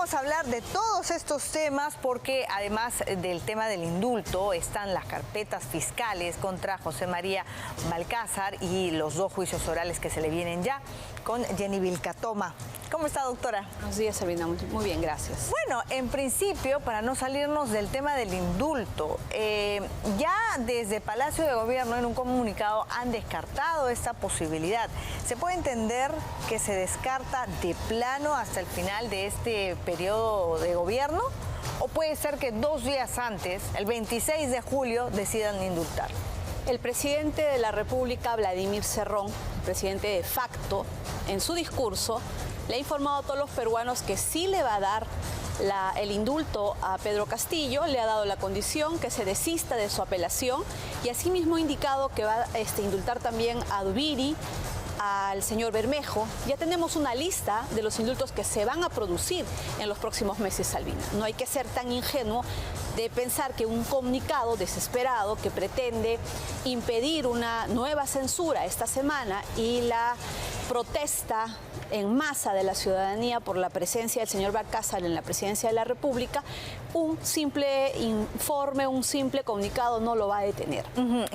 vamos a hablar de todos estos temas porque además del tema del indulto están las carpetas fiscales contra José María Balcázar y los 2 juicios orales que se le vienen ya con Jenny Vilcatoma. ¿Cómo está, doctora? Buenos días, Sabina. Muy bien, gracias. Bueno, en principio, para no salirnos del tema del indulto, ya desde Palacio de Gobierno en un comunicado han descartado esta posibilidad. ¿Se puede entender que se descarta de plano hasta el final de este periodo de gobierno? ¿O puede ser que 2 días antes, el 26 de julio, decidan indultar? El presidente de la República, Vladimir Cerrón, presidente de facto, en su discurso, le ha informado a todos los peruanos que sí le va a dar el indulto a Pedro Castillo, le ha dado la condición que se desista de su apelación y asimismo ha indicado que va a indultar también a Dubiri, al señor Bermejo. Ya tenemos una lista de los indultos que se van a producir en los próximos meses, Albina. No hay que ser tan ingenuo de pensar que un comunicado desesperado que pretende impedir una nueva censura esta semana y la protesta en masa de la ciudadanía por la presencia del señor Balcázar en la presidencia de la República, un simple informe, un simple comunicado no lo va a detener.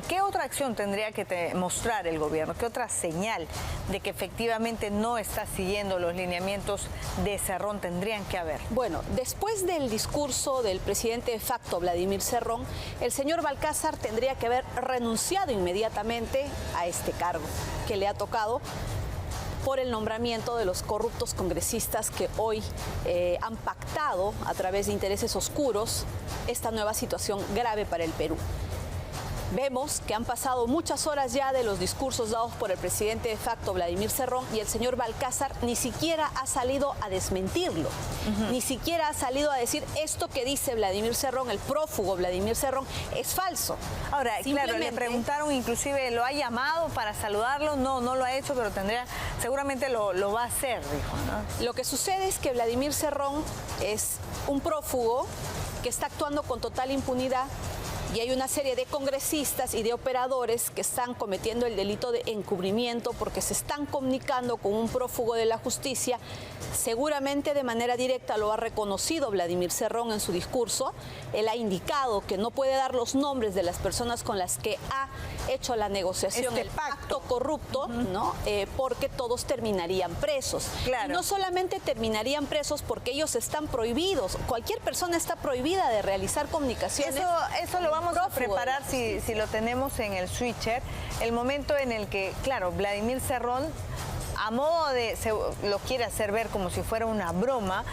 ¿Qué otra acción tendría que mostrar el gobierno? ¿Qué otra señal de que efectivamente no está siguiendo los lineamientos de Cerrón tendrían que haber? Bueno, después del discurso del presidente de facto, Vladimir Cerrón, el señor Balcázar tendría que haber renunciado inmediatamente a este cargo que le ha tocado por el nombramiento de los corruptos congresistas que hoy han pactado a través de intereses oscuros esta nueva situación grave para el Perú. Vemos que han pasado muchas horas ya de los discursos dados por el presidente de facto, Vladimir Cerrón, y el señor Balcázar ni siquiera ha salido a desmentirlo, ni siquiera ha salido a decir esto que dice Vladimir Cerrón, el prófugo Vladimir Cerrón, es falso. Ahora, claro, le preguntaron, inclusive, ¿lo ha llamado para saludarlo? No, no lo ha hecho, pero seguramente lo va a hacer, dijo, ¿no? Lo que sucede es que Vladimir Cerrón es un prófugo que está actuando con total impunidad. Y hay una serie de congresistas y de operadores que están cometiendo el delito de encubrimiento porque se están comunicando con un prófugo de la justicia. Seguramente de manera directa lo ha reconocido Vladimir Cerrón en su discurso. Él ha indicado que no puede dar los nombres de las personas con las que ha hecho la negociación, el pacto corrupto, ¿no? Porque todos terminarían presos. Claro. Y no solamente terminarían presos porque ellos están prohibidos. Cualquier persona está prohibida de realizar comunicaciones. Eso lo vamos a preparar si lo tenemos en el switcher, el momento en el que, claro, Vladimir Cerrón, a modo de, lo quiere hacer ver como si fuera una broma,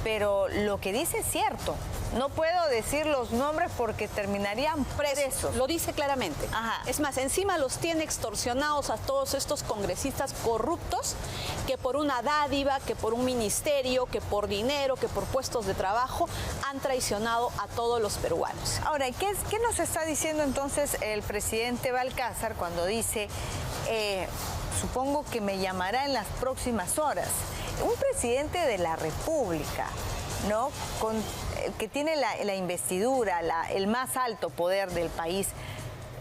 pero lo que dice es cierto. No puedo decir los nombres porque terminarían presos. Lo dice claramente. Ajá. Es más, encima los tiene extorsionados a todos estos congresistas corruptos que por una dádiva, que por un ministerio, que por dinero, que por puestos de trabajo han traicionado a todos los peruanos. Ahora, ¿qué nos está diciendo entonces el presidente Balcázar cuando dice, supongo que me llamará en las próximas horas? Un presidente de la República, ¿no? Que tiene la investidura, el más alto poder del país,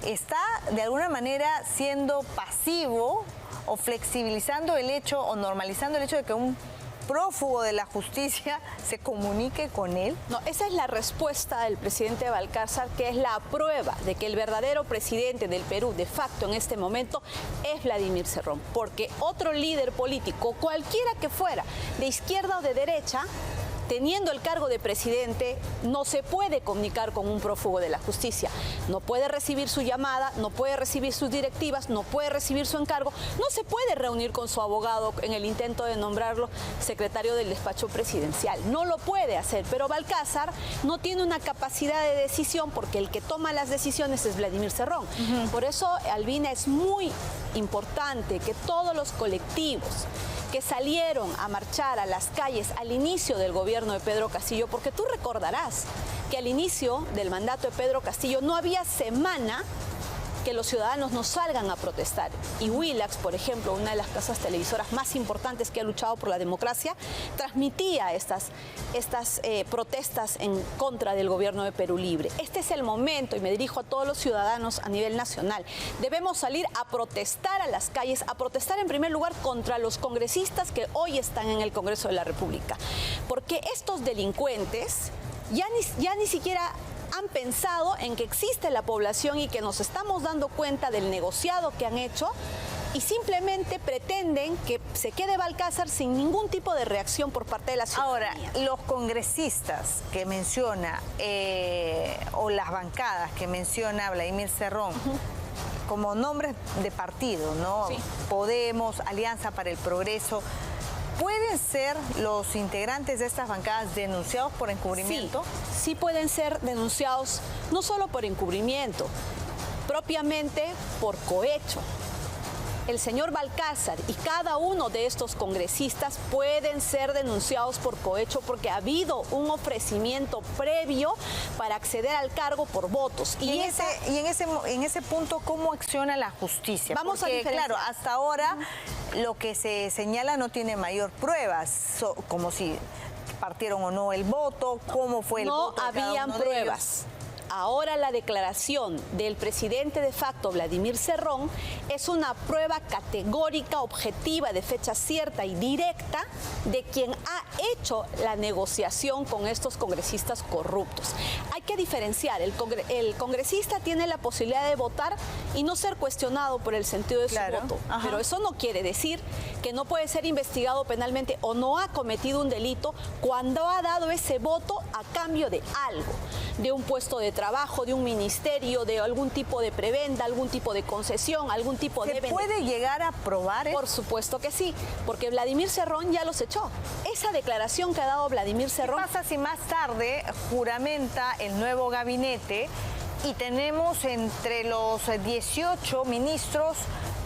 ¿está de alguna manera siendo pasivo o flexibilizando el hecho o normalizando el hecho de que un prófugo de la justicia se comunique con él? No, esa es la respuesta del presidente Balcázar, que es la prueba de que el verdadero presidente del Perú de facto en este momento es Vladimir Cerrón, porque otro líder político, cualquiera que fuera, de izquierda o de derecha, teniendo el cargo de presidente, no se puede comunicar con un prófugo de la justicia. No puede recibir su llamada, no puede recibir sus directivas, no puede recibir su encargo, no se puede reunir con su abogado en el intento de nombrarlo secretario del despacho presidencial. No lo puede hacer, pero Balcázar no tiene una capacidad de decisión porque el que toma las decisiones es Vladimir Cerrón. Por eso, Albina, es muy importante que todos los colectivos que salieron a marchar a las calles al inicio del gobierno de Pedro Castillo, porque tú recordarás que al inicio del mandato de Pedro Castillo no había semana que los ciudadanos no salgan a protestar. Y Willax, por ejemplo, una de las casas televisoras más importantes que ha luchado por la democracia, transmitía estas protestas en contra del gobierno de Perú Libre. Este es el momento, y me dirijo a todos los ciudadanos a nivel nacional. Debemos salir a protestar a las calles, a protestar en primer lugar contra los congresistas que hoy están en el Congreso de la República. Porque estos delincuentes ya ni siquiera han pensado en que existe la población y que nos estamos dando cuenta del negociado que han hecho y simplemente pretenden que se quede Balcázar sin ningún tipo de reacción por parte de la ciudadanía. Ahora, los congresistas que menciona o las bancadas que menciona Vladimir Cerrón, como nombres de partido, ¿no? Sí. Podemos, Alianza para el Progreso, ¿pueden ser los integrantes de estas bancadas denunciados por encubrimiento? Sí pueden ser denunciados no solo por encubrimiento, propiamente por cohecho. El señor Balcázar y cada uno de estos congresistas pueden ser denunciados por cohecho porque ha habido un ofrecimiento previo para acceder al cargo por votos. Y en ese punto, ¿cómo acciona la justicia? Vamos a Porque, diferenciar. claro, hasta ahora lo que se señala no tiene mayor pruebas, como si partieron o no el voto, cómo fue el voto. No de cada habían uno de pruebas. Ahora la declaración del presidente de facto, Vladimir Cerrón, es una prueba categórica, objetiva, de fecha cierta y directa de quien ha hecho la negociación con estos congresistas corruptos. Hay que diferenciar, el congresista tiene la posibilidad de votar y no ser cuestionado por el sentido de su voto, pero eso no quiere decir que no puede ser investigado penalmente o no ha cometido un delito cuando ha dado ese voto a cambio de algo, de un puesto de trabajo, de un ministerio, de algún tipo de prebenda, algún tipo de concesión, algún tipo de... ¿Se puede llegar a probar eso? Por supuesto que sí, porque Vladimir Cerrón ya los echó. Esa declaración que ha dado Vladimir Cerrón... ¿Qué pasa si más tarde juramenta el nuevo gabinete y tenemos entre los 18 ministros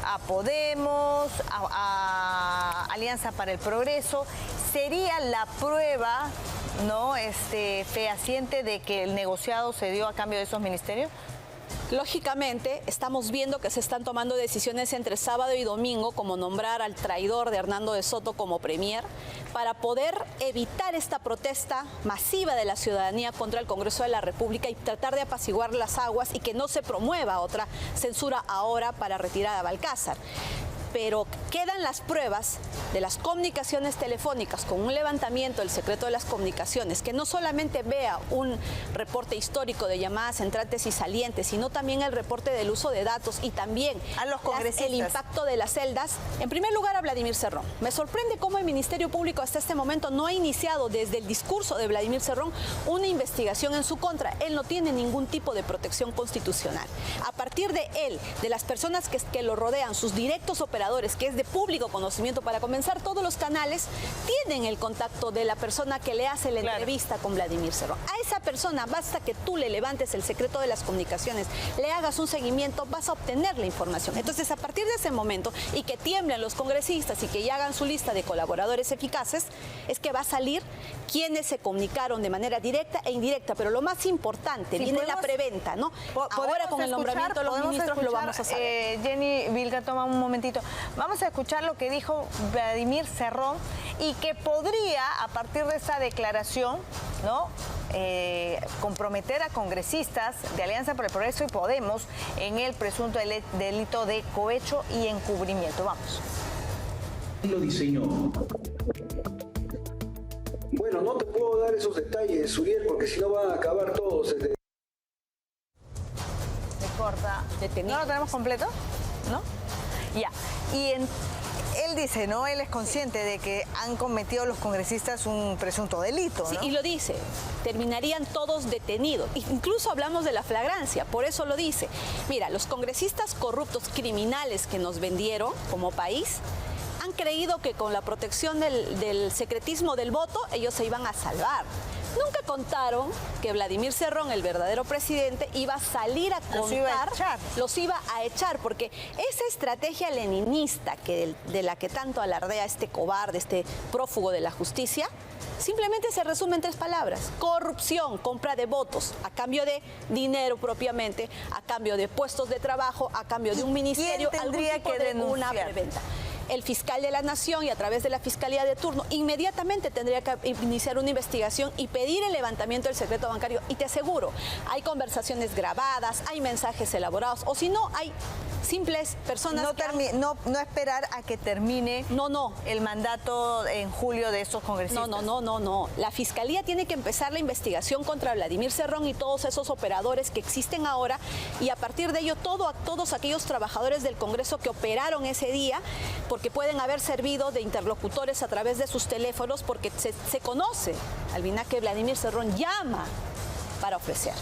a Podemos, a Alianza para el Progreso? ¿Sería la prueba, ¿no?, fehaciente de que el negociado se dio a cambio de esos ministerios? Lógicamente, estamos viendo que se están tomando decisiones entre sábado y domingo, como nombrar al traidor de Hernando de Soto como premier, para poder evitar esta protesta masiva de la ciudadanía contra el Congreso de la República y tratar de apaciguar las aguas y que no se promueva otra censura ahora para retirar a Balcázar. Pero quedan las pruebas de las comunicaciones telefónicas con un levantamiento del secreto de las comunicaciones, que no solamente vea un reporte histórico de llamadas entrantes y salientes, sino también el reporte del uso de datos y también a los congresistas. El impacto de las celdas. En primer lugar, a Vladimir Cerrón. Me sorprende cómo el Ministerio Público hasta este momento no ha iniciado desde el discurso de Vladimir Cerrón una investigación en su contra. Él no tiene ningún tipo de protección constitucional. A partir de él, de las personas que lo rodean, sus directos operadores, que es de público conocimiento, para comenzar, todos los canales tienen el contacto de la persona que le hace la entrevista con Vladimir Cerrón. A esa persona basta que tú le levantes el secreto de las comunicaciones, le hagas un seguimiento, vas a obtener la información. Entonces, a partir de ese momento, y que tiemblen los congresistas y que ya hagan su lista de colaboradores eficaces, es que va a salir quienes se comunicaron de manera directa e indirecta. Pero lo más importante, viene la preventa, ¿no? Ahora con el nombramiento de los ministros lo vamos a saber. Jenny Vilca, toma un momentito. Vamos a escuchar lo que dijo Vladimir Cerrón y que podría, a partir de esa declaración, ¿no?, comprometer a congresistas de Alianza para el Progreso y Podemos en el presunto delito de cohecho y encubrimiento. Vamos. Lo diseñó. Bueno, no te puedo dar esos detalles, Uriel, porque si no van a acabar todos. Se corta. ¿No lo tenemos completo? ¿No? Ya. Y él dice, ¿no?, él es consciente de que han cometido los congresistas un presunto delito, ¿no? Sí, y lo dice, terminarían todos detenidos. Incluso hablamos de la flagrancia, por eso lo dice. Mira, los congresistas corruptos, criminales que nos vendieron como país, han creído que con la protección del secretismo del voto ellos se iban a salvar. Nunca contaron que Vladimir Cerrón, el verdadero presidente, iba a salir a contar, los iba a echar, porque esa estrategia leninista de la que tanto alardea este cobarde, este prófugo de la justicia, simplemente se resume en 3 palabras: corrupción, compra de votos, a cambio de dinero propiamente, a cambio de puestos de trabajo, a cambio de un ministerio, algún tipo de una preventa. El fiscal de la Nación, y a través de la Fiscalía de turno, inmediatamente tendría que iniciar una investigación y pedir el levantamiento del secreto bancario. Y te aseguro, hay conversaciones grabadas, hay mensajes elaborados, o si no, hay simples personas no esperar a que termine el mandato en julio de esos congresistas. No. La Fiscalía tiene que empezar la investigación contra Vladimir Cerrón y todos esos operadores que existen ahora, y a partir de ello todos aquellos trabajadores del Congreso que operaron ese día, porque pueden haber servido de interlocutores a través de sus teléfonos, porque se conoce, Albina, que Vladimir Cerrón llama para ofrecer.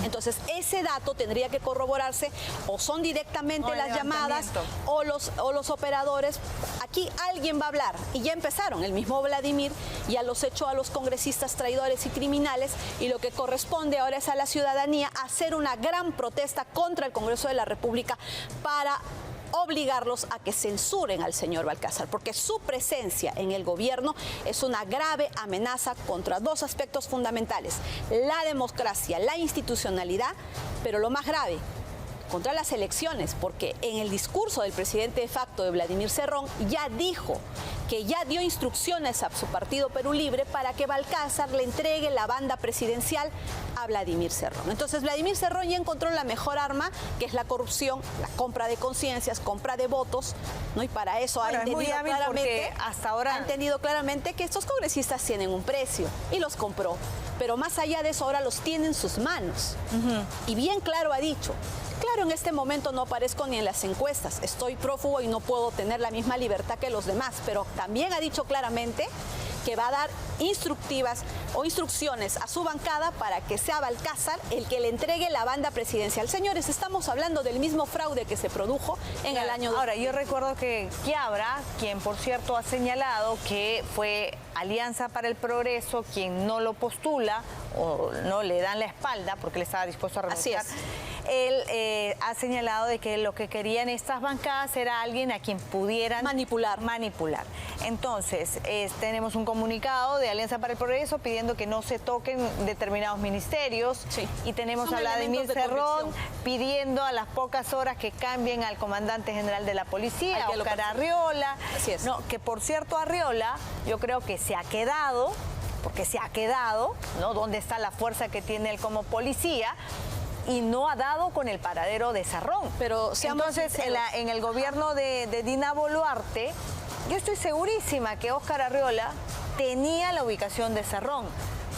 Entonces, ese dato tendría que corroborarse, o son directamente las llamadas o los operadores. Aquí alguien va a hablar, y ya empezaron. El mismo Vladimir ya los echó a los congresistas traidores y criminales, y lo que corresponde ahora es a la ciudadanía hacer una gran protesta contra el Congreso de la República para obligarlos a que censuren al señor Balcázar, porque su presencia en el gobierno es una grave amenaza contra 2 aspectos fundamentales: la democracia, la institucionalidad, pero lo más grave, contra las elecciones, porque en el discurso del presidente de facto de Vladimir Cerrón ya dijo que ya dio instrucciones a su partido Perú Libre para que Balcázar le entregue la banda presidencial a Vladimir Cerrón. Entonces, Vladimir Cerrón ya encontró la mejor arma, que es la corrupción, la compra de conciencias, compra de votos, ¿no? Y para eso ha entendido claramente que estos congresistas tienen un precio, y los compró. Pero más allá de eso, ahora los tiene en sus manos. Y bien claro ha dicho: claro, en este momento no aparezco ni en las encuestas, estoy prófugo y no puedo tener la misma libertad que los demás, pero también ha dicho claramente que va a dar instrucciones a su bancada para que sea Balcázar el que le entregue la banda presidencial. Señores, estamos hablando del mismo fraude que se produjo en el año 2000. Ahora, yo recuerdo que Quiabra, quien por cierto ha señalado que fue Alianza para el Progreso quien no lo postula o no le dan la espalda porque le estaba dispuesto a renunciar. Así es. Él ha señalado de que lo que querían estas bancadas era alguien a quien pudieran manipular. Entonces, tenemos un comunicado de Alianza para el Progreso pidiendo que no se toquen determinados ministerios. Sí. Y tenemos a Vladimir Cerrón pidiendo a las pocas horas que cambien al comandante general de la policía, Óscar Arriola. Así es. No, que por cierto, Arriola, yo creo que se ha quedado, ¿no? ¿Dónde está la fuerza que tiene él como policía? Y no ha dado con el paradero de Cerrón. Pero entonces, en el gobierno de Dina Boluarte, yo estoy segurísima que Óscar Arriola tenía la ubicación de Cerrón,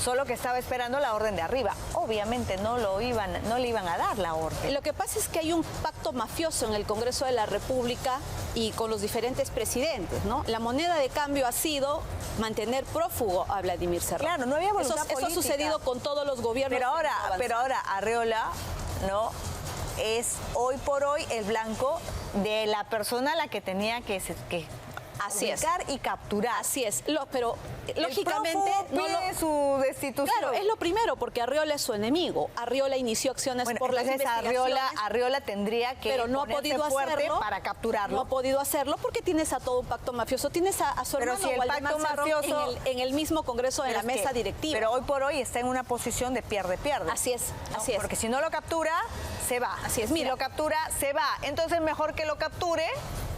solo que estaba esperando la orden de arriba. Obviamente no le iban a dar la orden. Lo que pasa es que hay un pacto mafioso en el Congreso de la República y con los diferentes presidentes, ¿no? La moneda de cambio ha sido mantener prófugo a Vladimir Cerrón. Claro, no había voluntad política. Eso ha sucedido con todos los gobiernos. Pero ahora Arriola, ¿no?, es hoy por hoy el blanco de la persona a la que tenía que ubicar y capturar. Así es, pero lógicamente pide su destitución. Claro, es lo primero, porque Arriola es su enemigo. Arriola inició acciones por las investigaciones. Arriola tendría que pero no ha podido hacerlo para capturarlo. No ha podido hacerlo porque tienes a todo un pacto mafioso. Tienes a su hermano Waldemar Cerrón en el mismo Congreso, en la mesa directiva. Pero hoy por hoy está en una posición de pierde-pierde. Así es, así es. Porque si no lo captura, se va. Así es, mira. Si lo captura, se va. Entonces mejor que lo capture.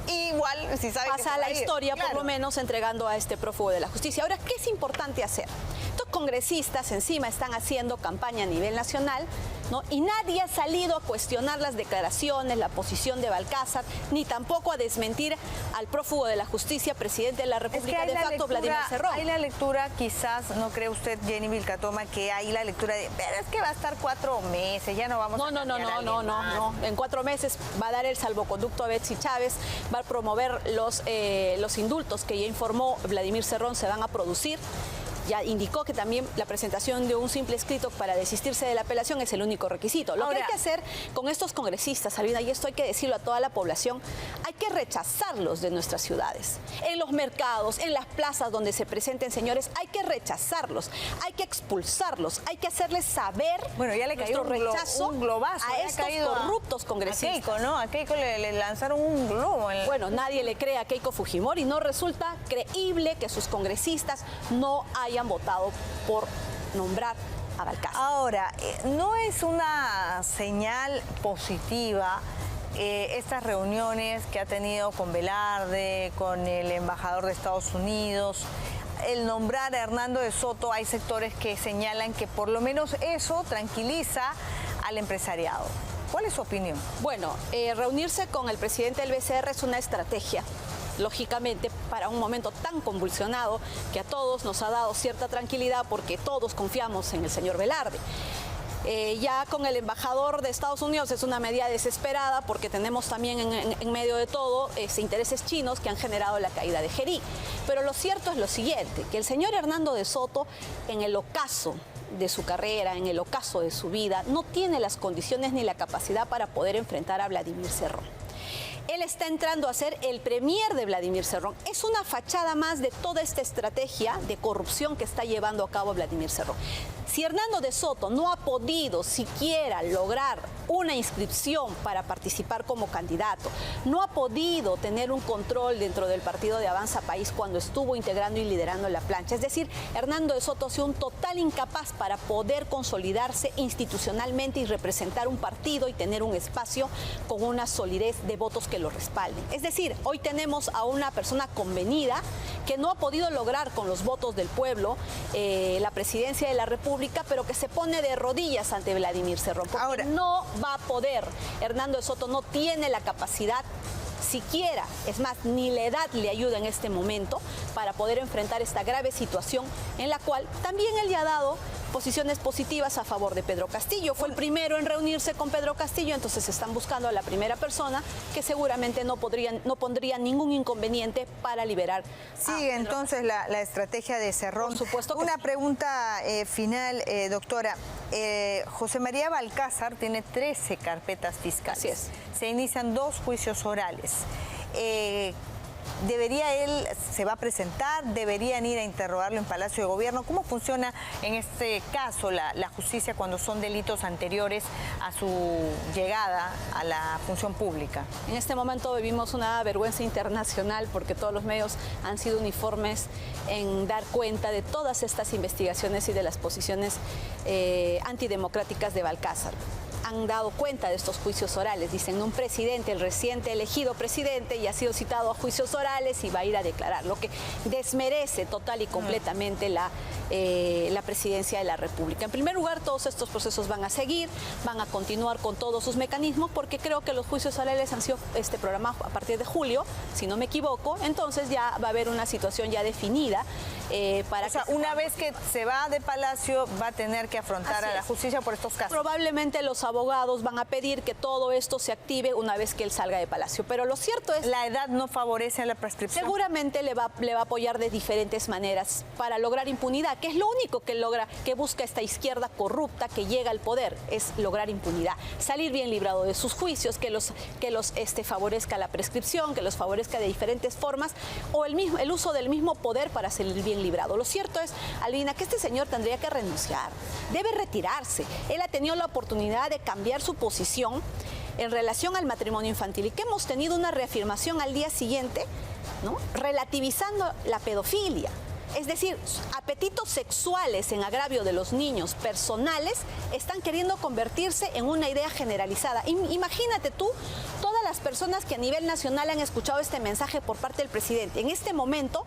Igual, si sabe pasa a la historia, claro, por lo menos entregando a este prófugo de la justicia. Ahora, ¿qué es importante hacer? Estos congresistas encima están haciendo campaña a nivel nacional, ¿no? Y nadie ha salido a cuestionar las declaraciones, la posición de Balcázar, ni tampoco a desmentir al prófugo de la justicia, presidente de la República de facto, Vladimir Cerrón. Hay la lectura, quizás, ¿no cree usted, Jenny Vilcatoma, que hay la lectura de, pero es que va a estar 4 meses, ya no vamos a cambiar No. En 4 meses va a dar el salvoconducto a Betsy Chávez, va a promover los indultos que ya informó Vladimir Cerrón se van a producir. ya indicó que también la presentación de un simple escrito para desistirse de la apelación es el único requisito. Lo que hay que hacer con estos congresistas, Albina, y esto hay que decirlo a toda la población, hay que rechazarlos de nuestras ciudades. En los mercados, en las plazas donde se presenten, señores, hay que rechazarlos, hay que expulsarlos, hay que hacerles saber ya le cayó un globazo a estos corruptos congresistas. A Keiko, ¿no? A Keiko le lanzaron un globo. Bueno, nadie le cree a Keiko Fujimori, no resulta creíble que sus congresistas no hayan votado por nombrar a Balcázar. Ahora, no es una señal positiva estas reuniones que ha tenido con Velarde, con el embajador de Estados Unidos, el nombrar a Hernando de Soto. Hay sectores que señalan que por lo menos eso tranquiliza al empresariado. ¿Cuál es su opinión? Bueno, reunirse con el presidente del BCR es una estrategia, lógicamente, para un momento tan convulsionado que a todos nos ha dado cierta tranquilidad porque todos confiamos en el señor Velarde. Ya con el embajador de Estados Unidos es una medida desesperada porque tenemos también en medio de todo intereses chinos que han generado la caída de Gerí. Pero lo cierto es lo siguiente, que el señor Hernando de Soto, en el ocaso de su carrera, en el ocaso de su vida, no tiene las condiciones ni la capacidad para poder enfrentar a Vladimir Cerrón. Él está entrando a ser el premier de Vladimir Cerrón. Es una fachada más de toda esta estrategia de corrupción que está llevando a cabo Vladimir Cerrón. Si Hernando de Soto no ha podido siquiera lograr una inscripción para participar como candidato, no ha podido tener un control dentro del partido de Avanza País cuando estuvo integrando y liderando la plancha, es decir, Hernando de Soto ha sido un total incapaz para poder consolidarse institucionalmente y representar un partido y tener un espacio con una solidez de votos que lo respalden. Es decir, hoy tenemos a una persona convenida que no ha podido lograr con los votos del pueblo la presidencia de la República, pero que se pone de rodillas ante Vladimir Cerrón, porque ahora no va a poder. Hernando de Soto no tiene la capacidad siquiera, es más, ni la edad le ayuda en este momento para poder enfrentar esta grave situación en la cual también él ya ha dado posiciones positivas a favor de Pedro Castillo. Fue el primero en reunirse con Pedro Castillo, entonces están buscando a la primera persona que seguramente no pondría ningún inconveniente para liberar. Sigue entonces la estrategia de Cerrón. Por supuesto que Una sí. pregunta final, doctora. José María Balcázar tiene 13 carpetas fiscales. Así es. Se inician 2 juicios orales. ¿Debería él, se va a presentar? ¿Deberían ir a interrogarlo en Palacio de Gobierno? ¿Cómo funciona en este caso la justicia cuando son delitos anteriores a su llegada a la función pública? En este momento vivimos una vergüenza internacional porque todos los medios han sido uniformes en dar cuenta de todas estas investigaciones y de las posiciones antidemocráticas de Balcázar. Han dado cuenta de estos juicios orales. Dicen, un presidente, el reciente elegido presidente, y ha sido citado a juicios orales y va a ir a declarar, lo que desmerece total y completamente la presidencia de la República. En primer lugar, todos estos procesos van a seguir, van a continuar con todos sus mecanismos, porque creo que los juicios orales han sido programados a partir de julio, si no me equivoco, entonces ya va a haber una situación ya definida para una vez que se va de Palacio, va a tener que afrontar a la justicia por estos casos. Probablemente los abogados van a pedir que todo esto se active una vez que él salga de Palacio, pero lo cierto es... ¿La edad no favorece a la prescripción? Seguramente le va a apoyar de diferentes maneras para lograr impunidad, que es lo único que busca esta izquierda corrupta que llega al poder, es lograr impunidad, salir bien librado de sus juicios, que los favorezca la prescripción, que los favorezca de diferentes formas, o el uso del mismo poder para salir bien librado. Lo cierto es, Albina, que este señor tendría que renunciar, debe retirarse. Él ha tenido la oportunidad de cambiar su posición en relación al matrimonio infantil y que hemos tenido una reafirmación al día siguiente, ¿no?, relativizando la pedofilia. Es decir, apetitos sexuales en agravio de los niños personales están queriendo convertirse en una idea generalizada. Imagínate tú todas las personas que a nivel nacional han escuchado este mensaje por parte del presidente. En este momento,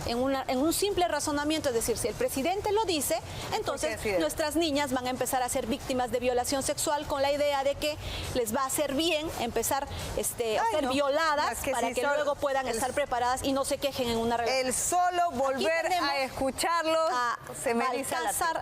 en un simple razonamiento, es decir, si el presidente lo dice, entonces nuestras niñas van a empezar a ser víctimas de violación sexual con la idea de que les va a hacer bien empezar a ser violadas para que luego puedan estar preparadas y no se quejen en una relación. El solo volver a escucharlos se me eriza la piel.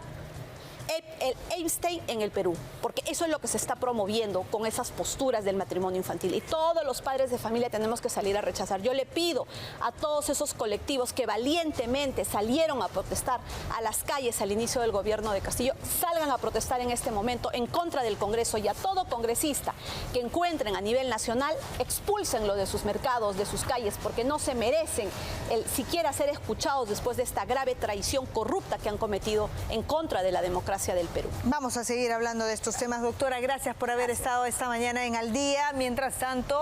el Epstein en el Perú, porque eso es lo que se está promoviendo con esas posturas del matrimonio infantil. Y todos los padres de familia tenemos que salir a rechazar. Yo le pido a todos esos colectivos que valientemente salieron a protestar a las calles al inicio del gobierno de Castillo, salgan a protestar en este momento en contra del Congreso, y a todo congresista que encuentren a nivel nacional, expúlsenlo de sus mercados, de sus calles, porque no se merecen siquiera ser escuchados después de esta grave traición corrupta que han cometido en contra de la democracia del Perú. Vamos a seguir hablando de estos temas, doctora. Gracias por haber estado esta mañana en Al Día. Mientras tanto...